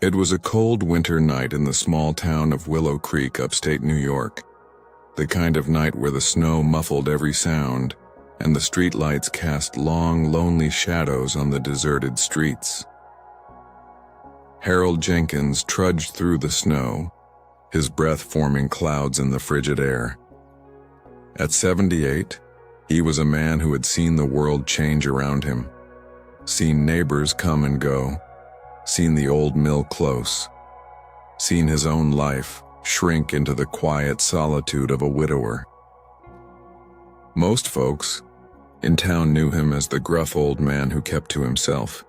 It was a cold winter night in the small town of Willow Creek, upstate New York. The kind of night where the snow muffled every sound, and the streetlights cast long, lonely shadows on the deserted streets. Harold Jenkins trudged through the snow, his breath forming clouds in the frigid air. At 78, he was a man who had seen the world change around him, seen neighbors come and go, seen the old mill close, seen his own life shrink into the quiet solitude of a widower. Most folks in town knew him as the gruff old man who kept to himself,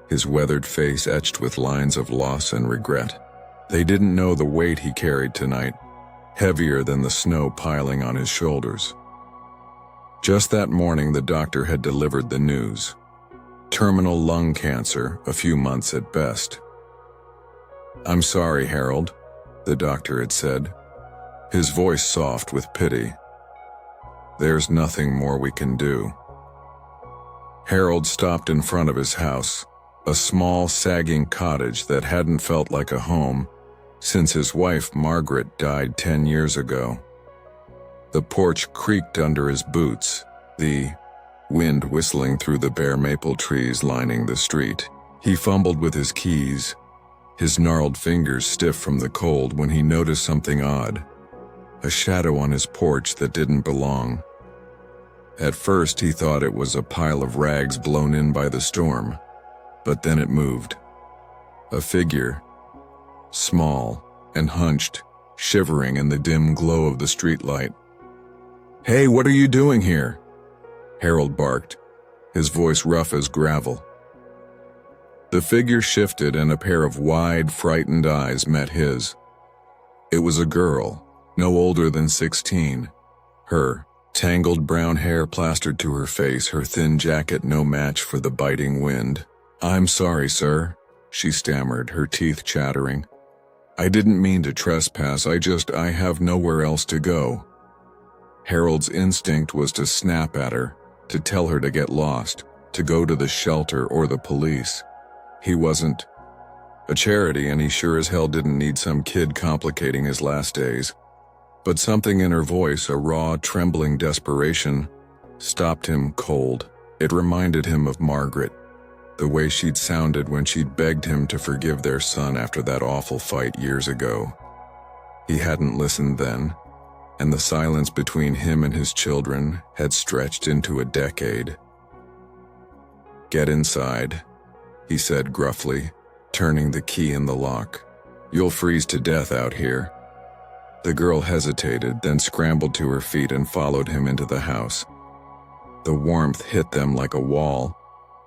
his weathered face etched with lines of loss and regret. They didn't know the weight he carried tonight, heavier than the snow piling on his shoulders. Just that morning, the doctor had delivered the news. Terminal lung cancer, a few months at best. "I'm sorry, Harold," the doctor had said, his voice soft with pity. "There's nothing more we can do." Harold stopped in front of his house, a small, sagging cottage that hadn't felt like a home since his wife, Margaret, died 10 years ago. The porch creaked under his boots, the wind whistling through the bare maple trees lining the street. He fumbled with his keys, his gnarled fingers stiff from the cold, when he noticed something odd, a shadow on his porch that didn't belong. At first he thought it was a pile of rags blown in by the storm, but then it moved. A figure, small and hunched, shivering in the dim glow of the streetlight. "Hey, what are you doing here?" Harold barked, his voice rough as gravel. The figure shifted and a pair of wide, frightened eyes met his. It was a girl, no older than 16. Her tangled brown hair plastered to her face, her thin jacket no match for the biting wind. "I'm sorry, sir," she stammered, her teeth chattering. "I didn't mean to trespass, I have nowhere else to go." Harold's instinct was to snap at her, to tell her to get lost, to go to the shelter or the police. He wasn't a charity, and he sure as hell didn't need some kid complicating his last days. But something in her voice, a raw, trembling desperation, stopped him cold. It reminded him of Margaret, the way she'd sounded when she'd begged him to forgive their son after that awful fight years ago. He hadn't listened then, and the silence between him and his children had stretched into a decade. "Get inside," he said gruffly, turning the key in the lock. "You'll freeze to death out here." The girl hesitated, then scrambled to her feet and followed him into the house. The warmth hit them like a wall,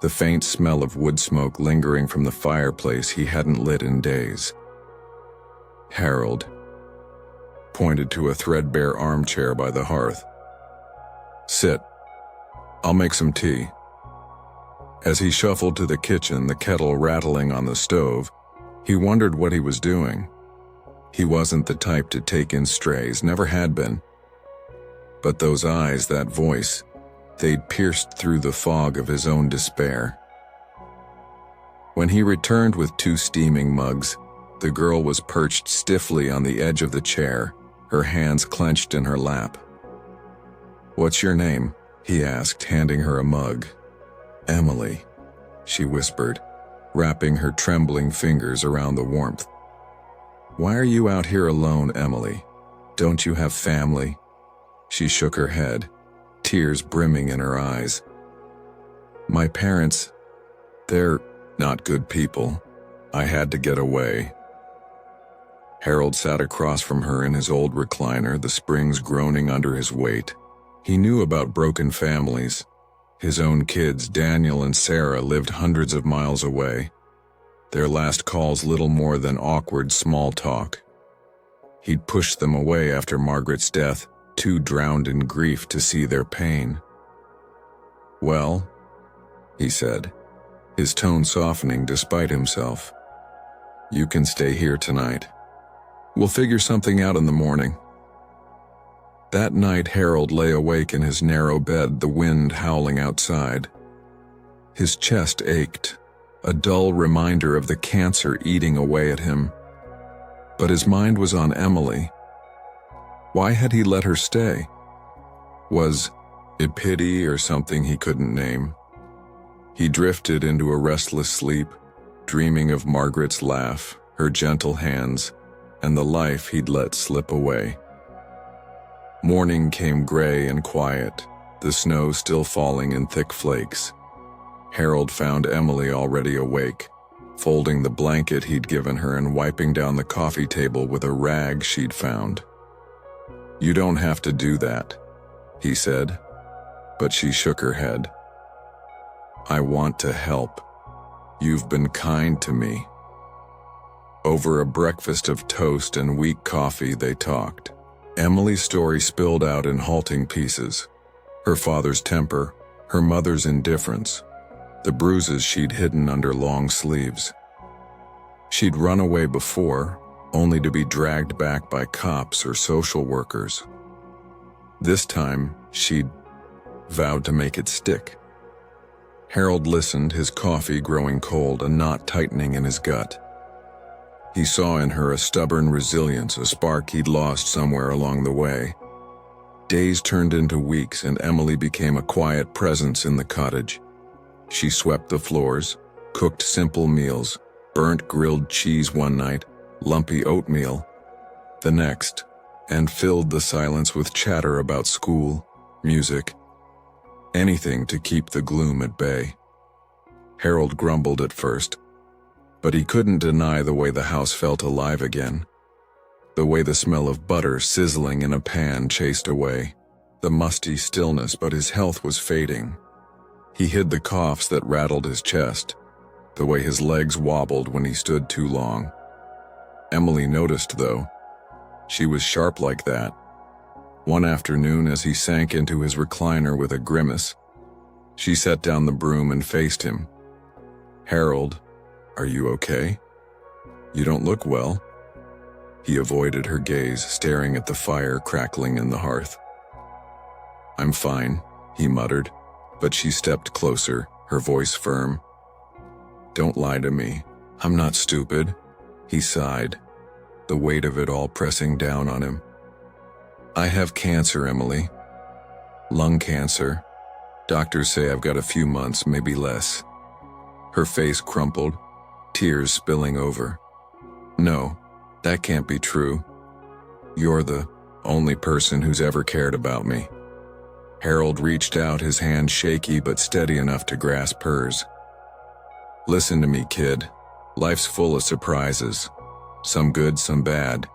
the faint smell of wood smoke lingering from the fireplace he hadn't lit in days. Harold pointed to a threadbare armchair by the hearth. "Sit. I'll make some tea." As he shuffled to the kitchen, the kettle rattling on the stove, he wondered what he was doing. He wasn't the type to take in strays, never had been. But those eyes, that voice, they'd pierced through the fog of his own despair. When he returned with 2 steaming mugs, the girl was perched stiffly on the edge of the chair, her hands clenched in her lap. "What's your name?" he asked, handing her a mug. "Emily," she whispered, wrapping her trembling fingers around the warmth. "Why are you out here alone, Emily? Don't you have family?" She shook her head, tears brimming in her eyes. "My parents, they're not good people. I had to get away." Harold sat across from her in his old recliner, the springs groaning under his weight. He knew about broken families. His own kids, Daniel and Sarah, lived hundreds of miles away. Their last calls little more than awkward small talk. He'd pushed them away after Margaret's death, too drowned in grief to see their pain. "Well," he said, his tone softening despite himself, "you can stay here tonight. We'll figure something out in the morning." That night, Harold lay awake in his narrow bed, the wind howling outside. His chest ached, a dull reminder of the cancer eating away at him. But his mind was on Emily. Why had he let her stay? Was it pity or something he couldn't name? He drifted into a restless sleep, dreaming of Margaret's laugh, her gentle hands, and the life he'd let slip away. Morning came gray and quiet, the snow still falling in thick flakes. Harold found Emily already awake, folding the blanket he'd given her and wiping down the coffee table with a rag she'd found. "You don't have to do that," he said, but she shook her head. "I want to help. You've been kind to me." Over a breakfast of toast and weak coffee, they talked. Emily's story spilled out in halting pieces. Her father's temper, her mother's indifference, the bruises she'd hidden under long sleeves. She'd run away before, only to be dragged back by cops or social workers. This time, she'd vowed to make it stick. Harold listened, his coffee growing cold, a knot tightening in his gut. He saw in her a stubborn resilience, a spark he'd lost somewhere along the way. Days turned into weeks, and Emily became a quiet presence in the cottage. She swept the floors, cooked simple meals, burnt grilled cheese one night, lumpy oatmeal the next, and filled the silence with chatter about school, music, anything to keep the gloom at bay. Harold grumbled at first, but he couldn't deny the way the house felt alive again. The way the smell of butter sizzling in a pan chased away, the musty stillness, but his health was fading. He hid the coughs that rattled his chest, the way his legs wobbled when he stood too long. Emily noticed, though. She was sharp like that. One afternoon, as he sank into his recliner with a grimace, she set down the broom and faced him. "Harold, are you okay? You don't look well." He avoided her gaze, staring at the fire crackling in the hearth. "I'm fine," he muttered, but she stepped closer, her voice firm. "Don't lie to me. I'm not stupid," he sighed, the weight of it all pressing down on him. "I have cancer, Emily. Lung cancer. Doctors say I've got a few months, maybe less." Her face crumpled, tears spilling over. "No, that can't be true. You're the only person who's ever cared about me." Harold reached out, his hand shaky but steady enough to grasp hers. "Listen to me, kid. Life's full of surprises. Some good, some bad.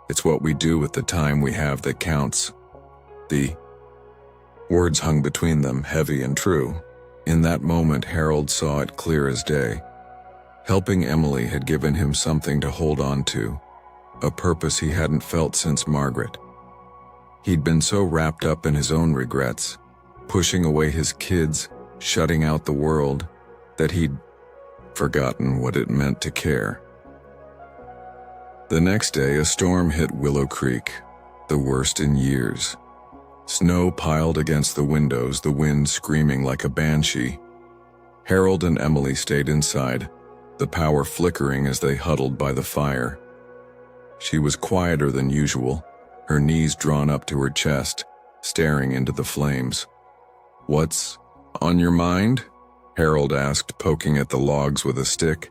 It's what we do with the time we have that counts." The words hung between them, heavy and true. In that moment, Harold saw it clear as day. Helping Emily had given him something to hold on to, a purpose he hadn't felt since Margaret. He'd been so wrapped up in his own regrets, pushing away his kids, shutting out the world, that he'd forgotten what it meant to care. The next day, a storm hit Willow Creek, the worst in years. Snow piled against the windows, the wind screaming like a banshee. Harold and Emily stayed inside, the power flickering as they huddled by the fire. She was quieter than usual, her knees drawn up to her chest, staring into the flames. "What's on your mind?" Harold asked, poking at the logs with a stick.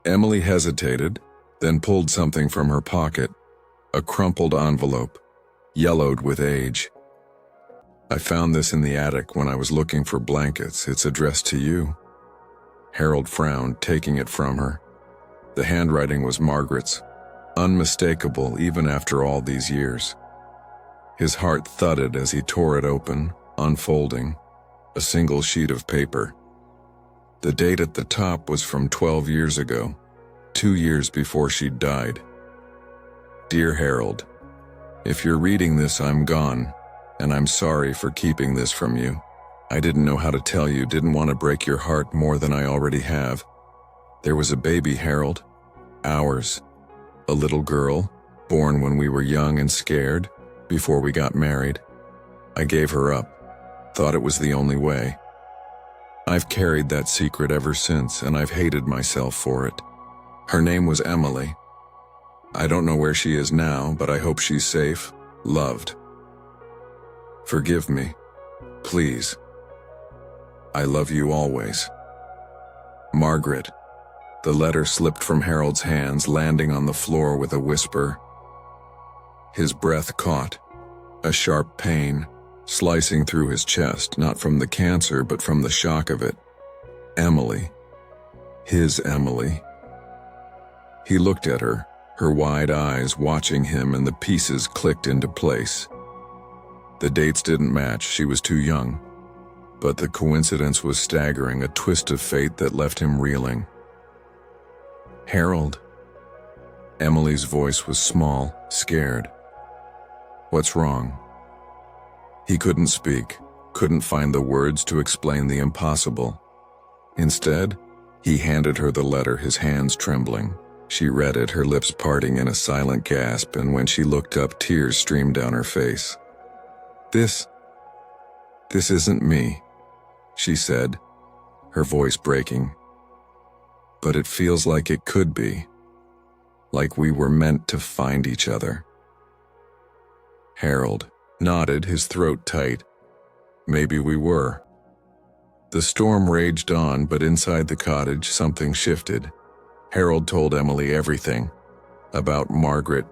Emily hesitated, then pulled something from her pocket, a crumpled envelope, yellowed with age. "I found this in the attic when I was looking for blankets. It's addressed to you." Harold frowned, taking it from her. The handwriting was Margaret's, unmistakable even after all these years. His heart thudded as he tore it open, unfolding, a single sheet of paper. The date at the top was from 12 years ago, 2 years before she'd died. "Dear Harold, if you're reading this, I'm gone, and I'm sorry for keeping this from you. I didn't know how to tell you, didn't want to break your heart more than I already have. There was a baby, Harold. Ours. A little girl, born when we were young and scared, before we got married. I gave her up. Thought it was the only way. I've carried that secret ever since, and I've hated myself for it. Her name was Emily. I don't know where she is now, but I hope she's safe, loved. Forgive me, please. I love you always. Margaret. The letter slipped from Harold's hands, landing on the floor with a whisper. His breath caught, a sharp pain, slicing through his chest, not from the cancer, but from the shock of it. Emily. His Emily. He looked at her, her wide eyes watching him, and the pieces clicked into place. The dates didn't match, she was too young. But the coincidence was staggering, a twist of fate that left him reeling. Harold. Emily's voice was small, scared. What's wrong? He couldn't speak, couldn't find the words to explain the impossible. Instead, he handed her the letter, his hands trembling. She read it, her lips parting in a silent gasp, and when she looked up, tears streamed down her face. This isn't me, she said, her voice breaking. But it feels like it could be. Like we were meant to find each other. Harold nodded, his throat tight. Maybe we were. The storm raged on, but inside the cottage, something shifted. Harold told Emily everything. About Margaret,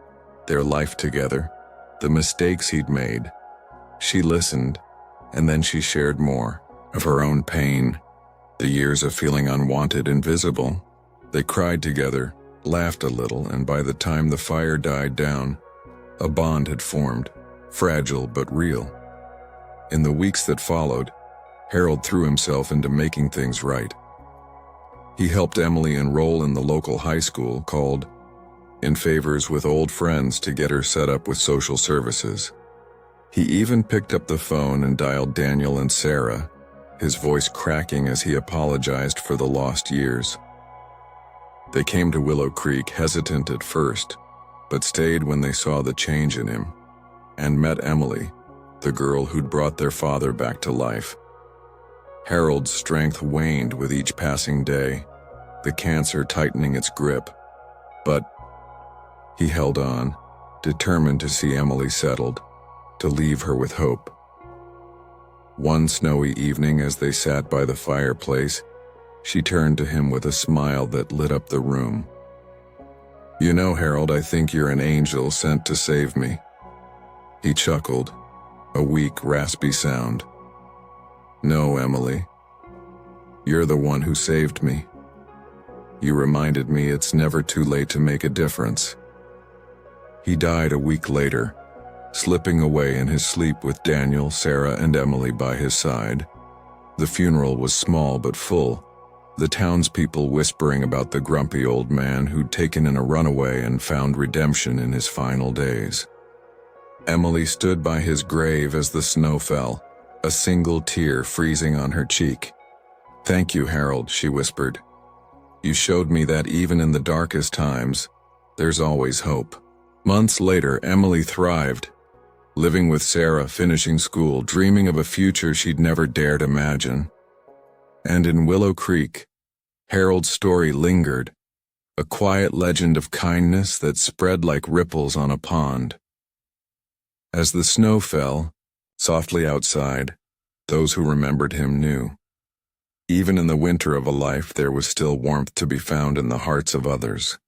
their life together, the mistakes he'd made. She listened, and then she shared more of her own pain, the years of feeling unwanted, invisible. They cried together, laughed a little, and by the time the fire died down, a bond had formed, fragile but real. In the weeks that followed, Harold threw himself into making things right. He helped Emily enroll in the local high school, called in favors with old friends to get her set up with social services. He even picked up the phone and dialed Daniel and Sarah, his voice cracking as he apologized for the lost years. They came to Willow Creek, hesitant at first, but stayed when they saw the change in him, and met Emily, the girl who'd brought their father back to life. Harold's strength waned with each passing day, the cancer tightening its grip, but he held on, determined to see Emily settled, to leave her with hope. One snowy evening, as they sat by the fireplace, she turned to him with a smile that lit up the room. You know, Harold, I think you're an angel sent to save me. He chuckled, a weak, raspy sound. No, Emily. You're the one who saved me. You reminded me it's never too late to make a difference. He died a week later, slipping away in his sleep with Daniel, Sarah, and Emily by his side. The funeral was small but full, the townspeople whispering about the grumpy old man who'd taken in a runaway and found redemption in his final days. Emily stood by his grave as the snow fell, a single tear freezing on her cheek. Thank you, Harold, she whispered. You showed me that even in the darkest times, there's always hope. Months later, Emily thrived, living with Sarah, finishing school, dreaming of a future she'd never dared imagine. And in Willow Creek, Harold's story lingered, a quiet legend of kindness that spread like ripples on a pond. As the snow fell, softly outside, those who remembered him knew. Even in the winter of a life, there was still warmth to be found in the hearts of others.